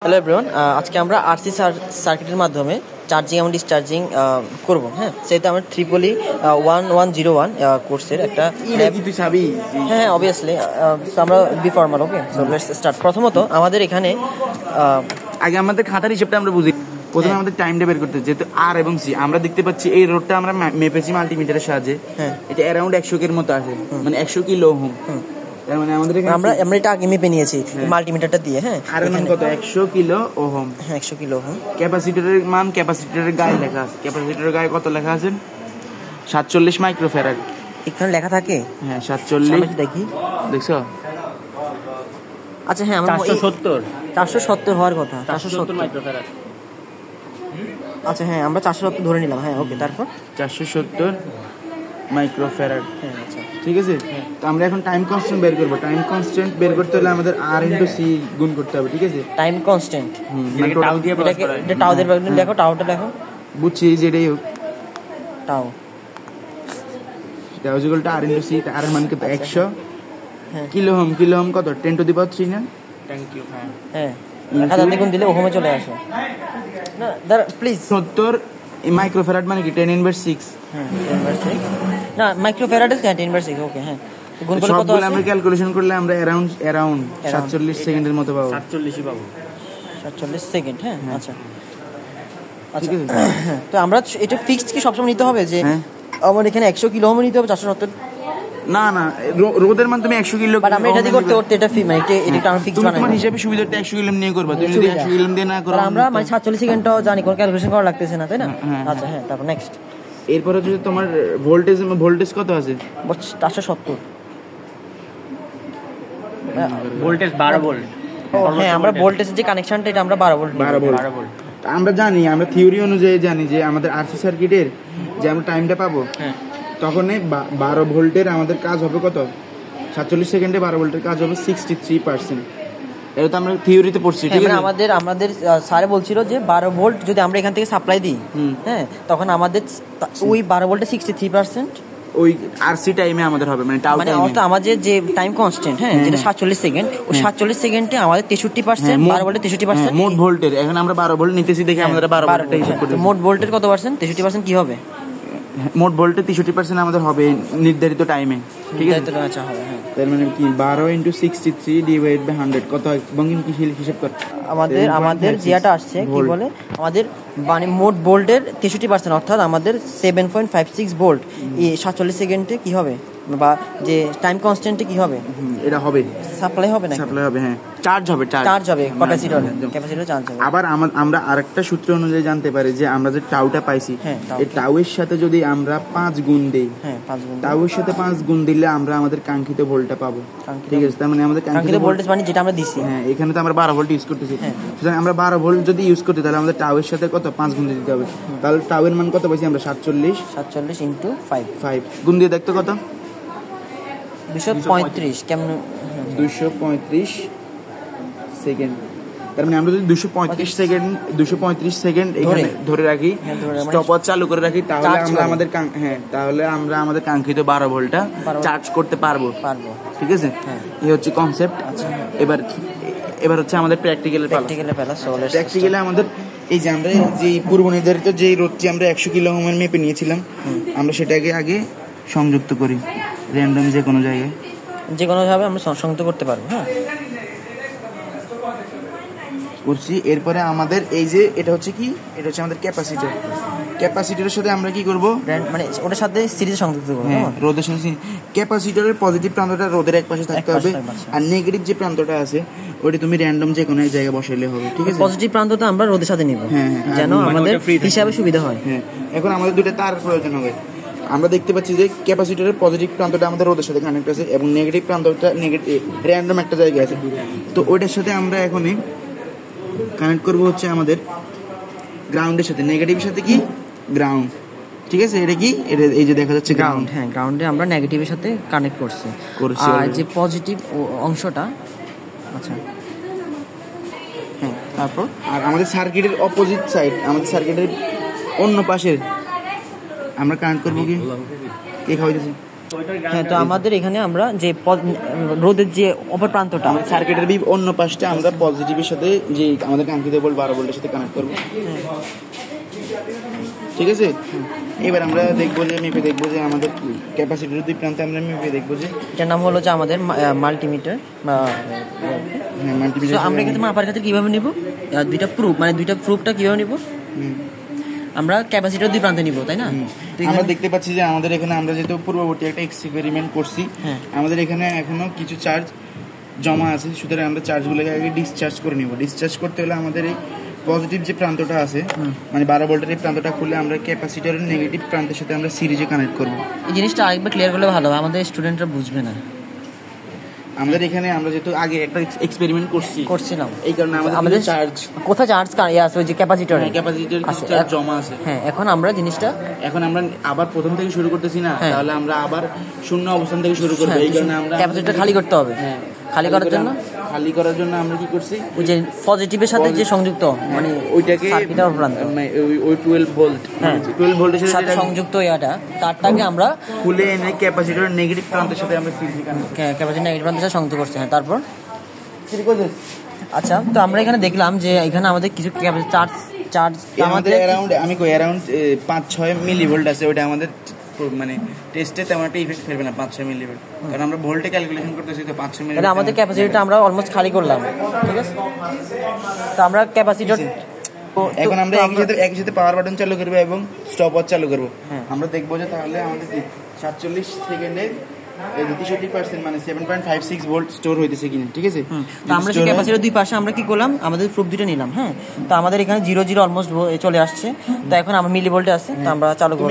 Hello everyone, আজকে আমরা RC সার্কিটের মাধ্যমে চার্জিং এবং ডিসচার্জিং করব। হ্যাঁ, সেটা আমরা ট্রিপলি 1101 কোর্সের একটা হ্যাঁ অবভিয়াসলি আমরা be formal. Okay, so let's start. প্রথমত আমাদের এখানে আগে আমাদের খাতার হিসেবটা আমরা বুঝি। প্রথমে আমাদের টাইমটা বের করতে, যেহেতু আর এবং সি আমরা দেখতে পাচ্ছি এই রোডটা আমরা মেপেছি মাল্টিমিটারের সাহায্যে। হ্যাঁ, এটা অ্যারাউন্ড 100 এর মতো আছে, মানে 100 কিলো ওহম। তার মানে আমাদের আমরা এটা আগে মেপে নিয়েছি মাল্টিমিটারটা দিয়ে। হ্যাঁ, আর এর মান কত? 100 কিলো ওহম। হ্যাঁ, 100 কিলো ওহম। ক্যাপাসিটরের মান ক্যাপাসিটরের গায়ে লেখা আছে। ক্যাপাসিটরের গায়ে কত লেখা আছে? 47 মাইক্রোফ্যারাড এখানে লেখা থাকে। হ্যাঁ, 47 দেখি, দেখছো? আচ্ছা হ্যাঁ, আমরা 470 হওয়ার কথা। 470 মাইক্রোফ্যারাড। আচ্ছা হ্যাঁ, আমরা 470 ধরে নিলাম। হ্যাঁ, ওকে, তারপর 470 মাইক্রোফ্যারাড। হ্যাঁ, আচ্ছা ঠিক আছে। তো আমরা এখন টাইম কনস্ট্যান্ট বের করব। টাইম কনস্ট্যান্ট বের করতে হলে আমাদের আর ইনটু সি গুণ করতে হবে। ঠিক আছে, টাইম কনস্ট্যান্ট মানে টোটাল দিয়ে প্রকাশ করা হয়। এটা টাউ দিয়ে দেখো, টাউটা দেখো। বুঝছি, যেটাই হোক tau tau equal to R into C. R এর মান কত? 100 কিলো ওহম। কিলো ওহম কত? 10 টু দি পাওয়ার 3 না? Thank you. হ্যাঁ, 1000 গুণ দিলে ওহমে চলে আসে না। দাঁড়া প্লিজ। 70 মাইক্রোফ্যারাড মানে কি? 10 ইনভার্স 6। হ্যাঁ, 10/6 না, মাইক্রোফ্যারাড ইজ 10/6। ওকে, হ্যাঁ, গুণ করলে কত আসে? আমরা ক্যালকুলেশন করলে আমরা অ্যারাউন্ড 47 সেকেন্ডের মতো পাবো। 47ই পাবো। 47 সেকেন্ড। হ্যাঁ, আচ্ছা আচ্ছা। তো আমরা এটা ফিক্সড কি সবসময় নিতে হবে যে আমার এখানে 100 কিলো ওহম নিতে হবে? 470 না না, রোদের মান তুমি 100 কিলো। বাট আমরা এটা দিয়ে করতে এটা মানে এটা আমরা ফিক্স বানাই। তোমার হিসাবে সুবিধাটা 100 কিলো নিয়ে করবা। তুমি যদি 100 কিলো দিয়ে না করো, আমরা মানে 47 সেকেন্ডটাও জানি, কোন ক্যালকুলেশন করা লাগতেছে না, তাই না? আচ্ছা হ্যাঁ, তারপর নেক্সট। এরপর হচ্ছে তোমার ভোল্টেজ কত আছে? 470 ভোল্টেজ 12 ভোল্ট। হ্যাঁ, আমরা ভোল্টেজের যে কানেকশনটা এটা আমরা 12 ভোল্ট। আমরা জানি, আমরা থিওরি অনুযায়ী জানি যে আমাদের আরসি সার্কিটের যে আমরা টাইমটা পাবো, তখন 12 ভোল্টের আমাদের কাজ হবে কত? 47 সেকেন্ডে 12 ভোল্টের কাজ হবে 63%। এটা তো আমরা থিওরিতে পড়ছি। ঠিক আছে, আমাদের স্যার বলছিল যে 12 ভোল্ট যদি আমরা এখান থেকে সাপ্লাই দিই, হ্যাঁ, তখন আমাদের ওই 12 ভোল্টে 63% ওই আরসি টাইমে আমাদের হবে, মানে টাউ টাইমে। অর্থাৎ আমাদের যে টাইম কনস্ট্যান্ট, হ্যাঁ, যেটা 47 সেকেন্ড, ওই 47 সেকেন্ডে আমাদের 63%, 12 ভোল্টে 63% মোট ভোল্টের। এখন আমরা 12 ভোল্ট নিতেছি দেখে আমরা 12 ভোল্টটা হিসাব করতে। মোট ভোল্টের কত পার্সেন্ট? 63% কি হবে? মোট ভোল্টের 63% আমাদের হবে নির্ধারিত টাইমে। ঠিক আছে, আচ্ছা হবে। হ্যাঁ, তার মানে কি 12 × 63 ডিভাইড বাই 100 কত হয়? বঙ্গিম কি হিসাব কর। আমাদের জিয়াটা আসছে কি বলে, আমাদের মানে মোট ভোল্টের 63%, অর্থাৎ আমাদের 7.56 ভোল্ট এই 47 সেকেন্ডে কি হবে, বা যে টাইম কনস্ট্যান্টে কি হবে? এটা হবে সাপ্লাই হবে না? সাপ্লাই হবে, হ্যাঁ, চার্জ হবে ক্যাপাসিটর চার্জ হবে। আবার আমরা আরেকটা সূত্র অনুযায়ী জানতে পারি যে আমরা যে টাউটা পাইছি, এই টাউয়ের সাথে যদি আমরা 5 গুণ দেই, টাউয়ের সাথে 5 গুণ দিলে আমরা আমাদের কাঙ্ক্ষিত ভোল্টটা পাবো। ঠিক আছে, তার মানে আমাদের কাঙ্ক্ষিত ভোল্টেজ মানে যেটা আমরা দিছি। হ্যাঁ, এখানে তো আমরা 12 ভোল্ট ইউজ করতেছি। সুতরাং আমরা 12 ভোল্ট যদি ইউজ করতে, তাহলে আমাদের টাউয়ের সাথে কত? 5 গুণ দিতে হবে। তাহলে টাউয়ের মান কত পাইছি আমরা? 47 × 5 গুণ দিয়ে দেখতে কত? 235। কেমন? 235 সেকেন্ড। তার মানে আমরা যদি 235 সেকেন্ড এখানে ধরে রাখি, স্টপওয়াচ চালু করে রাখি, তাহলে আমরা আমাদের কাঙ্ক্ষিত 12 ভোল্টটা চার্জ করতে পারবো। ঠিক আছে, এই হচ্ছে কনসেপ্ট। এবার হচ্ছে আমাদের প্র্যাকটিক্যালে আমাদের এই যে আমরা যে পূর্ব নির্ধারিত যে রোধটি আমরা 100 কিলো ওহমের মেপে নিয়েছিলাম, আমরা সেটাকে আগে সংযুক্ত করি র্যান্ডম যে কোনো জায়গায়, যে কোনোভাবে আমরা সংযুক্ত করতে পারবো। হ্যাঁ, করছি। এরপরে আমাদের এই যে এটা হচ্ছে কি, এটা হচ্ছে আমাদের ক্যাপাসিটরের সাথে আমরা কি করব, মানে ওটার সাথে সিরিজে সংযুক্ত করব। হ্যাঁ, রোদের সাথে ক্যাপাসিটরের পজিটিভ প্রান্তটা রোদের এক পাশে থাকতে হবে, আর নেগেটিভ যে প্রান্তটা আছে ওটা তুমি র্যান্ডম যে কোনো এক জায়গায় বসাইলে হবে। ঠিক আছে, পজিটিভ প্রান্তটা আমরা রোদের সাথে নিব, যেন আমাদের হিসাবে সুবিধা হয়। হ্যাঁ, এখন আমাদের দুটো তার প্রয়োজন হবে। আমরা দেখতে পাচ্ছি যে ক্যাপাসিটরের পজিটিভ প্রান্তটা আমাদের রোদের সাথে কানেক্ট আছে এবং নেগেটিভ প্রান্তটা র্যান্ডম একটা জায়গায় আছে। তো ওইটার সাথে আমরা এখনই কানেক্ট করব হচ্ছে আমাদের গ্রাউন্ডের সাথে, নেগেটিভের সাথে কি গ্রাউন্ড। ঠিক আছে, এটা কি, এটা এই যে দেখা যাচ্ছে গ্রাউন্ড। হ্যাঁ, গ্রাউন্ডে আমরা নেগেটিভের সাথে কানেক্ট করছি, আর যে পজিটিভ অংশটা, আচ্ছা হ্যাঁ, তারপর আর আমাদের সার্কিটের অপোজিট সাইড, আমাদের সার্কিটের অন্য পাশের আমরা কানেক্ট করবো কি, কে খাওয়াইতেছে? হ্যাঁ, তো আমাদের এখানে আমরা যে রোদের যে অপর প্রান্তটা সার্কিটের অন্য পাশটা আমরা পজিটিভের সাথে যে আমাদের কাঙ্ক্ষিত ভোল্ট 12 ভোল্টের সাথে কানেক্ট করবো, ঠিক আছে। এবার আমরা দেখবো যে মেপে দেখবো যে আমাদের ক্যাপাসিটির দুই প্রান্তে আমরা মেপে দেখবো যে এটার নাম হলো যে আমাদের মাল্টিমিটার। আমরা কিন্তু মাপার ক্ষেত্রে কিভাবে নিব, দুইটা প্রুফটা কিভাবে নিব, আমরা ক্যাপাসিটির দুই প্রান্তে নিব, তাই না? আমরা দেখতে পাচ্ছি যে আমাদের এখানে আমরা যেহেতু পূর্ববর্তী একটা এক্সপেরিমেন্ট করছি, আমাদের এখানে এখনো কিছু চার্জ জমা আছে, সুতরাং আমরা চার্জগুলোকে আগে ডিসচার্জ করে নিব। ডিসচার্জ করতে হলে আমাদের এই পজিটিভ যে প্রান্তটা আছে, মানে 12 ভোল্টের এই প্রান্তটা খুলে আমরা ক্যাপাসিটরের নেগেটিভ প্রান্তের সাথে আমরা সিরিজে কানেক্ট করব। এই জিনিসটা আরেকবার ক্লিয়ার করলে ভালো হয়, আমাদের স্টুডেন্টরা বুঝবে না। আমাদের এখানে আমরা যেহেতু আগে একটা এক্সপেরিমেন্ট করছিলাম, এই কারণে আমাদের চার্জ কোথায় চার্জ আছে, ওই যে ক্যাপাসিটর চার্জ জমা আছে। হ্যাঁ, এখন আমরা আবার প্রথম থেকে শুরু করতেছি না, তাহলে আমরা আবার শূন্য অবস্থান থেকে শুরু করব। এই কারণে আমরা ক্যাপাসিটর খালি করতে হবে। খালি করার জন্য আমরা কি করছি, ওই যে পজিটিভের সাথে যে সংযুক্ত, মানে ওইটাকে ওই 12 ভোল্ট, 12 ভোল্টের সাথে সংযুক্ত তারটাকে আমরা খুলে এনে ক্যাপাসিটরের নেগেটিভ প্রান্তের সাথে আমরা ক্যাপাসিটর নেগেটিভ প্রান্তের সাথে সংযুক্ত করছি। হ্যাঁ, তারপর আচ্ছা, তো আমরা এখানে দেখলাম যে এখানে আমাদের কিছু চার্জ আমাদের অ্যারাউন্ড 5-6 মিলিভোল্ট আছে। ওটা আমাদের মানে টেস্টে তেমন একটা ইফেক্ট ফেলবে না, 5-6 মিলিভোল্ট, কারণ আমরা ভোল্টে ক্যালকুলেশন করতেছি, তো 5-6 মিলিভোল্ট আমাদের ক্যাপাসিটিটা আমরা অলমোস্ট খালি করলাম, ঠিক আছে। তো আমরা ক্যাপাসিটর এখন আমরা একই সাথে পাওয়ার বাটন চালু করবো এবং স্টপ ওয়াচ চালু করবো। আমরা দেখবো যে তাহলে আমাদের 47 সেকেন্ডে 63% মানে 7.56 ভোল্ট স্টোর হইতেছে কিনা, ঠিক আছে। তো আমরা সেই ক্যাপাসিটর দুই পাশে আমরা কি করলাম, আমাদের প্রুফ দুটো নিলাম। হ্যাঁ, তো আমাদের এখানে 0 অলমোস্ট চলে আসছে। তো এখন আমরা মিলি ভোল্টে আছে, তো আমরা চালু করব।